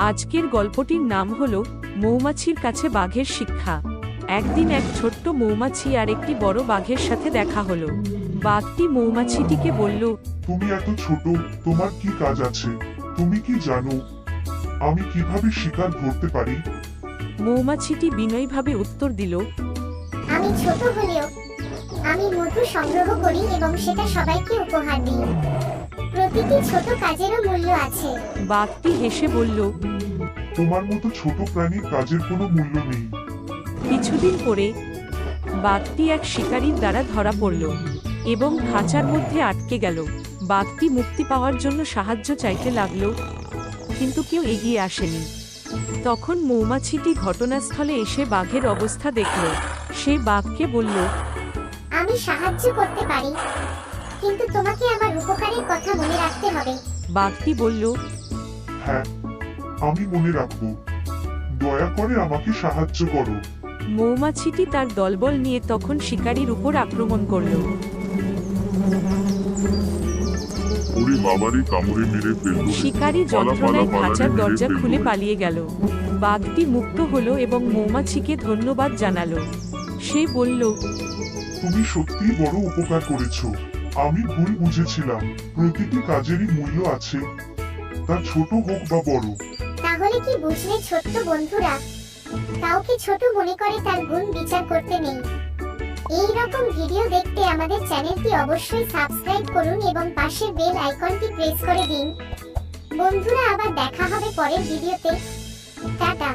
আজকের গল্পটির নাম হলো মৌমাছির কাছে বাঘের শিক্ষা। একদিন এক ছোট্ট মৌমাছি আর একটি বড় বাঘের সাথে দেখা হলো। বাঘটি মৌমাছিটিকে বলল, তুমি এত ছোট, তোমার কি কাজ আছে? তুমি কি জানো আমি কিভাবে শিকার ধরতে পারি? মৌমাছিটি বিনয়ীভাবে উত্তর দিল, আমি ছোট হলেও আমি মধু সংগ্রহ করি এবং সেটা সবাইকে উপহার দিই। প্রতিটি ছোট কাজেরও মূল্য আছে। বাঘটি হেসে বলল। তোমার মতো ছোট প্রাণীর কাজের কোনো মূল্য নেই। কিছুদিন পরে বাঘটি এক শিকারীর দ্বারা ধরা পড়ল এবং খাঁচার মধ্যে আটকে গেল। বাঘটি মুক্তি পাওয়ার জন্য সাহায্য চাইতে লাগল, কিন্তু কেউ এগিয়ে আসেনি। তখন মৌমাছিটি ঘটনাস্থলে এসে বাঘের অবস্থা দেখল। সে বাঘকে বলল, আমি সাহায্য করতে পারি, কিন্তু তোমাকে আমার উপকারের কথা মনে রাখতে হবে। বাঘটি বলল, হ্যাঁ, আমি মনে রাখবো। দয়া করে আমাকে সাহায্য করো। মৌমাছিটি তার দলবল নিয়ে তখন শিকারীর উপর আক্রমণ করল। ওরে বাবারে, কামড়ে মেরে ফেললো। শিকারী যন্ত্রণায় খাঁচার দরজা খুলে পালিয়ে গেল। বাঘটি মুক্ত হলো এবং মৌমাছিকে ধন্যবাদ জানালো। সে বলল, তুমি সত্যিই বড় উপকার করেছো। আমি ভুল বুঝেছিলাম। প্রতিটি কাজেরই মূল্য আছে, তা ছোট হোক বা বড়। তাহলে কি বুঝলে ছোট্ট বন্ধুরা, কাউকে ছোট মনে করে তার গুণ বিচার করতে নেই। এই রকম ভিডিও দেখতে আমাদের চ্যানেলটি অবশ্যই সাবস্ক্রাইব করুন এবং পাশের বেল আইকনটি প্রেস করে দিন। বন্ধুরা, আবার দেখা হবে পরের ভিডিওতে। টাটা।